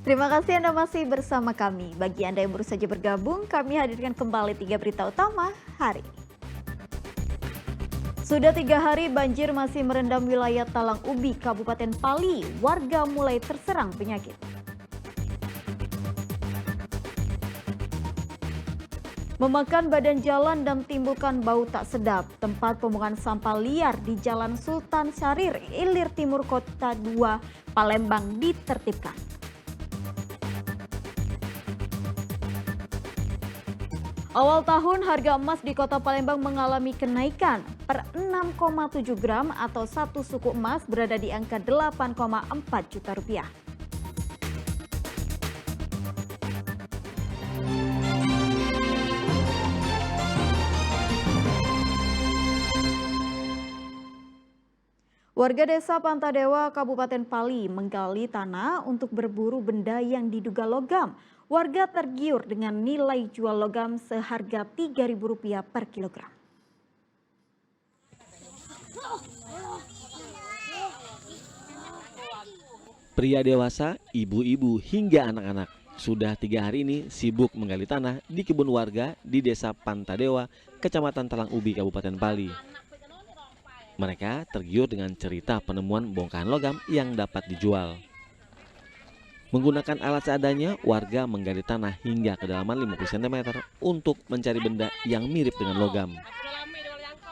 Terima kasih Anda masih bersama kami. Bagi Anda yang baru saja bergabung, kami hadirkan kembali 3 berita utama hari ini. Sudah 3 hari banjir masih merendam wilayah Talang Ubi, Kabupaten Pali. Warga mulai terserang penyakit. Memakan badan jalan dan timbulkan bau tak sedap. Tempat pembuangan sampah liar di Jalan Sultan Syahrir, Ilir Timur Kota 2, Palembang ditertibkan. Awal tahun harga emas di Kota Palembang mengalami kenaikan per 6,7 gram atau satu suku emas berada di angka 8,4 juta rupiah. Warga desa Pantadewa, Kabupaten Pali menggali tanah untuk berburu benda yang diduga logam. Warga tergiur dengan nilai jual logam seharga Rp3.000 per kilogram. Pria dewasa, ibu-ibu hingga anak-anak sudah 3 hari ini sibuk menggali tanah di kebun warga di desa Pantadewa, Kecamatan Talang Ubi, Kabupaten Pali. Mereka tergiur dengan cerita penemuan bongkahan logam yang dapat dijual. Menggunakan alat seadanya, warga menggali tanah hingga kedalaman 50 cm untuk mencari benda yang mirip dengan logam.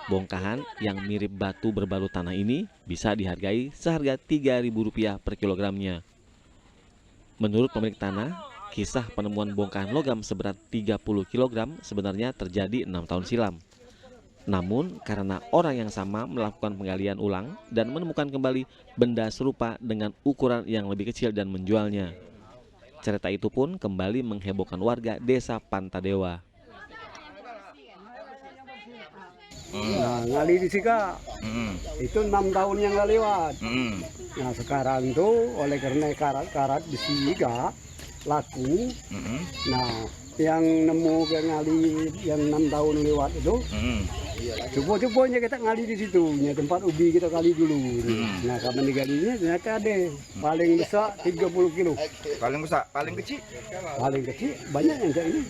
Bongkahan yang mirip batu berbalut tanah ini bisa dihargai seharga Rp3.000 per kilogramnya. Menurut pemilik tanah, kisah penemuan bongkahan logam seberat 30 kg sebenarnya terjadi 6 tahun silam. Namun karena orang yang sama melakukan penggalian ulang dan menemukan kembali benda serupa dengan ukuran yang lebih kecil dan menjualnya. Cerita itu pun kembali menghebohkan warga desa Pantadewa. Nah, ngali di Sika, itu 6 tahun yang nggak lewat. Nah sekarang tuh oleh karena karat-karat di Sika laku. Nah yang nemu kayak ngali yang 6 tahun lewat itu, coba-cobanya kita ngali di situ, tempat ubi kita kali dulu. Nah kapan digalinya ternyata ada paling besar 30 kilo. Paling besar, paling kecil? Paling kecil banyak yang kayak ini.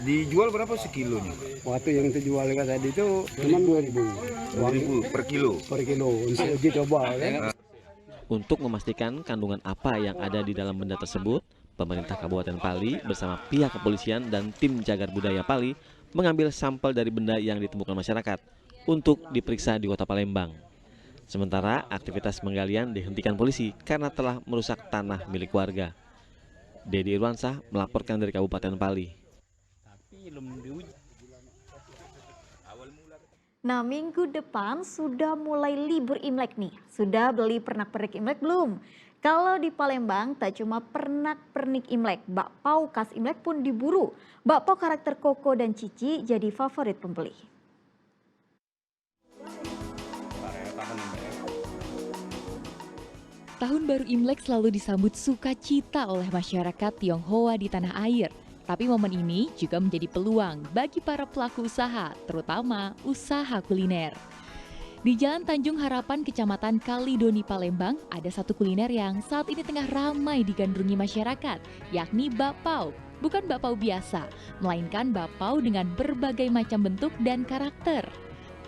Dijual berapa sekilonya? Waktu yang terjual tadi itu cuma 2.000. 2.000 per kilo? Per kilo untuk uji coba kan. Untuk memastikan kandungan apa yang ada di dalam benda tersebut, pemerintah Kabupaten Pali bersama pihak kepolisian dan tim Jagar Budaya Pali mengambil sampel dari benda yang ditemukan masyarakat untuk diperiksa di Kota Palembang. Sementara aktivitas penggalian dihentikan polisi karena telah merusak tanah milik warga. Dedi Irwansah melaporkan dari Kabupaten Pali. Nah, minggu depan sudah mulai libur Imlek nih. Sudah beli pernak-pernik Imlek belum? Kalau di Palembang tak cuma pernak-pernik Imlek, bakpao khas Imlek pun diburu. Bakpao karakter Koko dan Cici jadi favorit pembeli. Tahun baru Imlek selalu disambut sukacita oleh masyarakat Tionghoa di tanah air. Tapi momen ini juga menjadi peluang bagi para pelaku usaha, terutama usaha kuliner. Di Jalan Tanjung Harapan, Kecamatan Kalidoni, Palembang, ada satu kuliner yang saat ini tengah ramai digandrungi masyarakat, yakni bakpao. Bukan bakpao biasa, melainkan bakpao dengan berbagai macam bentuk dan karakter.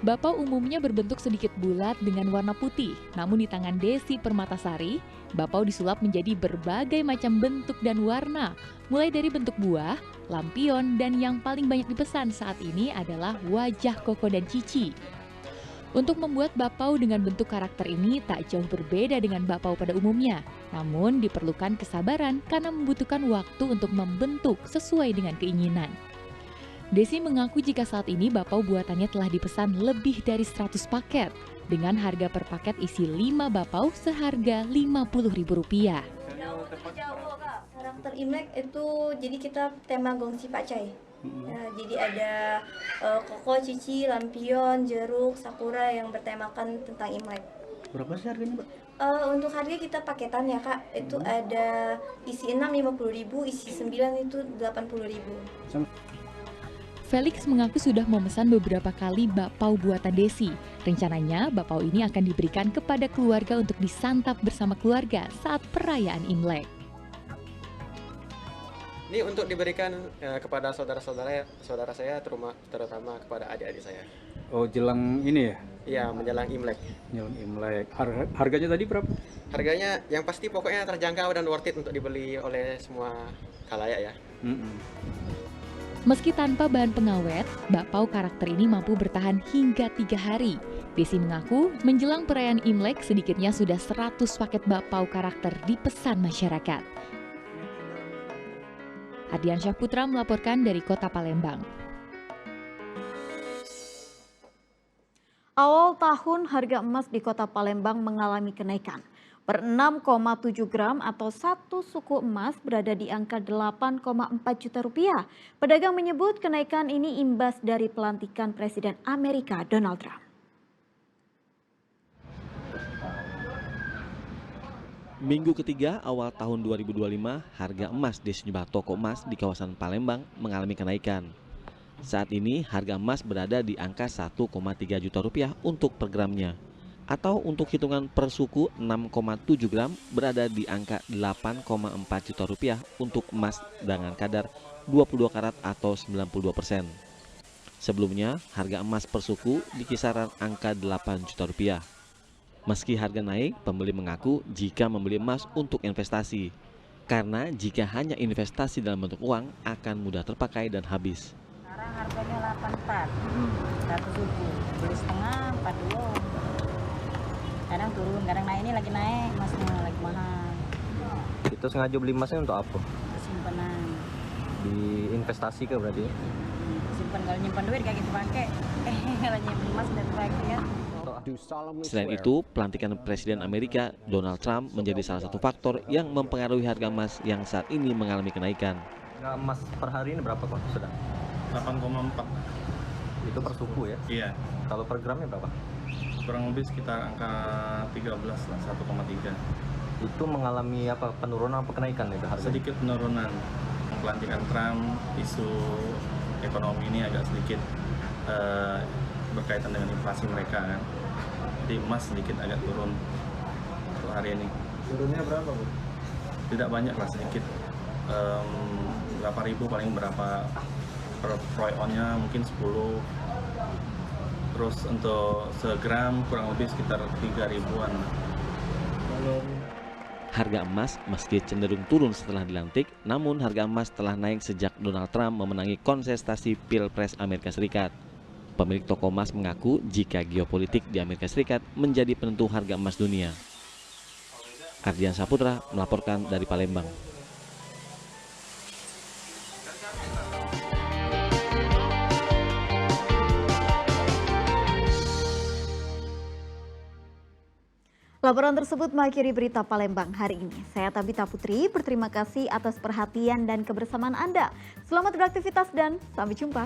Bakpao umumnya berbentuk sedikit bulat dengan warna putih, namun di tangan Desi Permatasari, bakpao disulap menjadi berbagai macam bentuk dan warna, mulai dari bentuk buah, lampion, dan yang paling banyak dipesan saat ini adalah wajah Koko dan Cici. Untuk membuat bakpao dengan bentuk karakter ini tak jauh berbeda dengan bakpao pada umumnya, namun diperlukan kesabaran karena membutuhkan waktu untuk membentuk sesuai dengan keinginan. Desi mengaku jika saat ini bakpao buatannya telah dipesan lebih dari 100 paket, dengan harga per paket isi 5 bakpao seharga Rp50.000. Karakter Imlek itu jadi kita tema gongsi pacai. Ya, jadi ada Koko, Cici, lampion, jeruk, sakura yang bertemakan tentang Imlek. Berapa sih harganya, Pak? Untuk harga kita paketan ya Kak, itu ada isi 6 Rp50.000, isi 9 itu Rp80.000. Felix mengaku sudah memesan beberapa kali bakpao buatan Desi. Rencananya bakpao ini akan diberikan kepada keluarga untuk disantap bersama keluarga saat perayaan Imlek. Ini untuk diberikan kepada saudara saya, terutama kepada adik-adik saya. Oh, jelang ini ya? Iya, menjelang Imlek. Jelang Imlek. Harganya tadi berapa? Harganya yang pasti pokoknya terjangkau dan worth it untuk dibeli oleh semua khalayak ya. Meski tanpa bahan pengawet, bakpao karakter ini mampu bertahan hingga 3 hari. Desi mengaku, menjelang perayaan Imlek sedikitnya sudah 100 paket bakpao karakter dipesan masyarakat. Ardiansyah Putra melaporkan dari Kota Palembang. Awal tahun harga emas di Kota Palembang mengalami kenaikan. Per 6,7 gram atau satu suku emas berada di angka 8,4 juta rupiah. Pedagang menyebut kenaikan ini imbas dari pelantikan Presiden Amerika Donald Trump. Minggu ketiga awal tahun 2025, harga emas di sejumlah toko emas di kawasan Palembang mengalami kenaikan. Saat ini harga emas berada di angka 1,3 juta rupiah untuk per gramnya. Atau untuk hitungan per suku 6,7 gram berada di angka 8,4 juta rupiah untuk emas dengan kadar 22 karat atau 92%. Sebelumnya harga emas per suku di kisaran angka 8 juta rupiah. Meski harga naik, pembeli mengaku jika membeli emas untuk investasi. Karena jika hanya investasi dalam bentuk uang akan mudah terpakai dan habis. Sekarang harganya 84, satu suku. Beli setengah, 42. Kadang turun, kadang naik, ini lagi naik, emasnya lagi mahal. Itu sengaja beli emasnya untuk apa? Simpanan. Di investasi ke berarti? Simpan, kalau nyimpan duit kayak gitu pakai. Kalau nyimpan emas udah pakai ya. Selain itu, pelantikan Presiden Amerika Donald Trump menjadi salah satu faktor yang mempengaruhi harga emas yang saat ini mengalami kenaikan. Harga emas per hari ini berapa kok sudah? 8,4. Itu per suku ya? Iya. Kalau per gramnya berapa? Kurang lebih sekitar angka 13 lah, 1,3. Itu mengalami apa? Penurunan apa kenaikan itu harga? Sedikit penurunan. Pelantikan Trump, isu ekonomi ini agak sedikit berkaitan dengan inflasi mereka kan. Jadi emas sedikit agak turun untuk hari ini. Turunnya berapa, Bu? Tidak banyak lah, sedikit. Berapa ribu, paling berapa per troy onnya mungkin 10. Terus untuk segram kurang lebih sekitar 3 ribuan. Harga emas meski cenderung turun setelah dilantik, namun harga emas telah naik sejak Donald Trump memenangi kontestasi Pilpres Amerika Serikat. Pemilik toko emas mengaku jika geopolitik di Amerika Serikat menjadi penentu harga emas dunia. Ardiansyah Putra melaporkan dari Palembang. Laporan tersebut mengakhiri berita Palembang hari ini. Saya Tabita Putri, berterima kasih atas perhatian dan kebersamaan Anda. Selamat beraktivitas dan sampai jumpa.